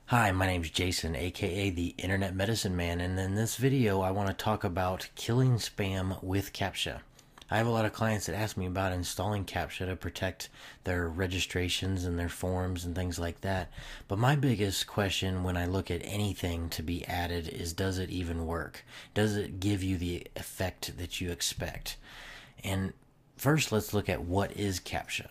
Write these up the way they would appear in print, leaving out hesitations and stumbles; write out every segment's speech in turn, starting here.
Hi, my name's Jason, aka the Internet Medicine Man, and in this video I want to talk about killing spam with CAPTCHA. I have a lot of clients that ask me about installing CAPTCHA to protect their registrations and their forms and things like that. But my biggest question when I look at anything to be added is, does it even work? Does it give you the effect that you expect? And first, let's look at what is CAPTCHA.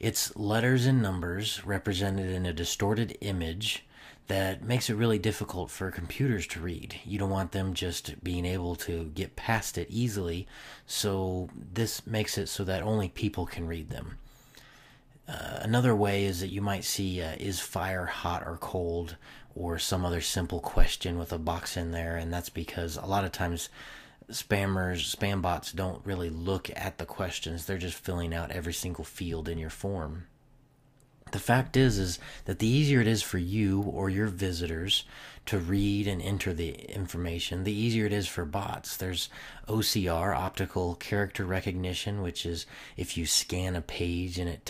It's letters and numbers represented in a distorted image that makes it really difficult for computers to read. You don't want them just being able to get past it easily, so this makes it so that only people can read them. Another way is that you might see, is fire hot or cold, or some other simple question with a box in there, and that's because a lot of times spam bots don't really look at the questions. They're just filling out every single field in your form. The fact is that the easier it is for you or your visitors to read and enter the information, the easier it is for bots. There's OCR, optical character recognition, which is if you scan a page and it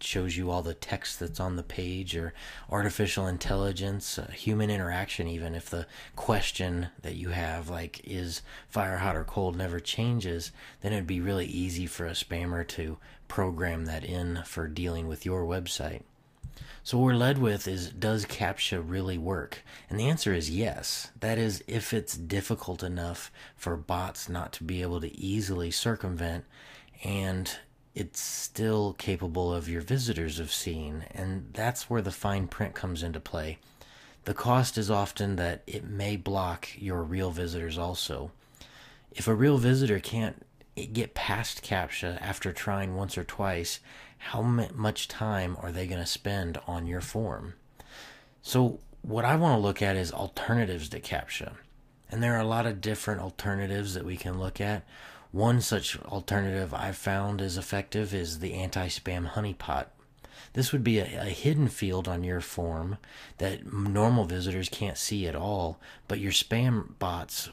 shows you all the text that's on the page, or artificial intelligence, human interaction. Even if the question that you have, like, is fire hot or cold, never changes, then it'd be really easy for a spammer to program that in for dealing with your website. So what we're led with is, does CAPTCHA really work? And the answer is yes. That is, if it's difficult enough for bots not to be able to easily circumvent, and it's still capable of your visitors of seeing. And that's where the fine print comes into play. The cost is often that it may block your real visitors also. If a real visitor can't get past CAPTCHA after trying once or twice, how much time are they going to spend on your form? So what I want to look at is alternatives to CAPTCHA. And there are a lot of different alternatives that we can look at. One such alternative I've found is effective is the anti-spam honeypot. This would be a hidden field on your form that normal visitors can't see at all, but your spam bots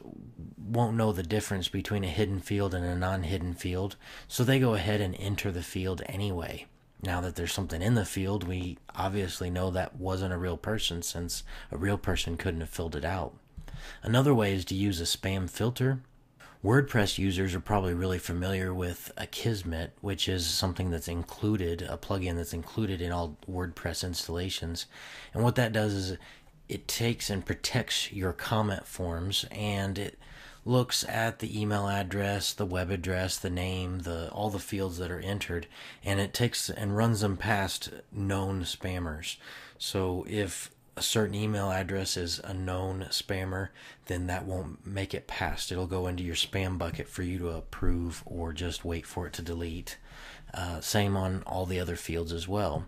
won't know the difference between a hidden field and a non-hidden field, so they go ahead and enter the field anyway. Now that there's something in the field, we obviously know that wasn't a real person, since a real person couldn't have filled it out. Another way is to use a spam filter. WordPress users are probably really familiar with Akismet, which is something that's included, a plugin that's included in all WordPress installations. And what that does is it takes and protects your comment forms, and it looks at the email address, the web address, the name, all the fields that are entered, and it takes and runs them past known spammers. So if a certain email address is a known spammer, then that won't make it past. It'll go into your spam bucket for you to approve or just wait for it to delete. Same on all the other fields as well.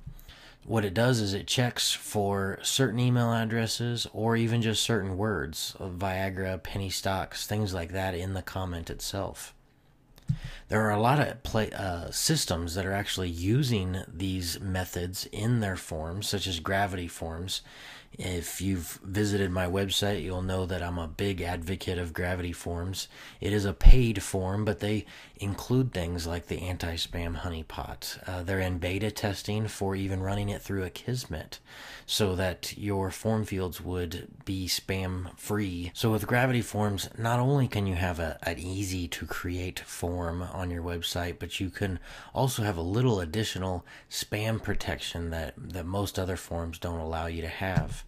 What it does is it checks for certain email addresses, or even just certain words, Viagra, penny stocks, things like that in the comment itself. There are a lot of systems that are actually using these methods in their forms, such as Gravity Forms. If you've visited my website, you'll know that I'm a big advocate of Gravity Forms. It is a paid form, but they include things like the anti-spam honeypot. They're in beta testing for even running it through Akismet, so that your form fields would be spam free. So with Gravity Forms, not only can you have an easy to create form on your website, but you can also have a little additional spam protection that most other forms don't allow you to have.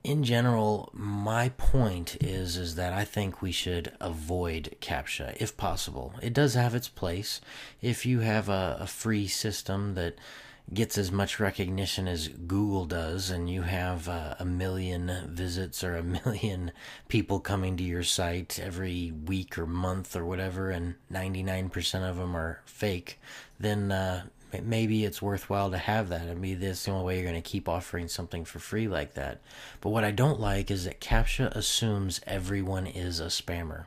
In general, my point is that I think we should avoid CAPTCHA if possible. It does have its place. If you have a free system that gets as much recognition as Google does, and you have a million visits or a million people coming to your site every week or month or whatever, and 99% of them are fake, then maybe it's worthwhile to have that. I mean, that's the only way you're going to keep offering something for free like that. But what I don't like is that CAPTCHA assumes everyone is a spammer,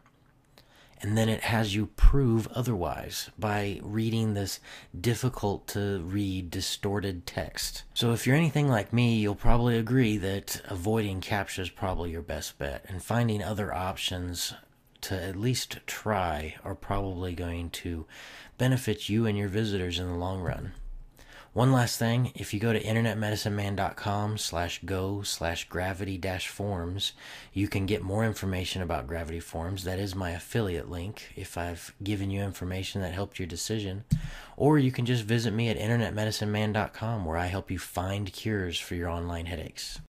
and then it has you prove otherwise by reading this difficult to read distorted text. So if you're anything like me, you'll probably agree that avoiding CAPTCHA is probably your best bet, and finding other options to at least try are probably going to benefit you and your visitors in the long run. One last thing, if you go to internetmedicineman.com/go/gravity-forms, you can get more information about Gravity Forms. That is my affiliate link if I've given you information that helped your decision. Or you can just visit me at internetmedicineman.com, where I help you find cures for your online headaches.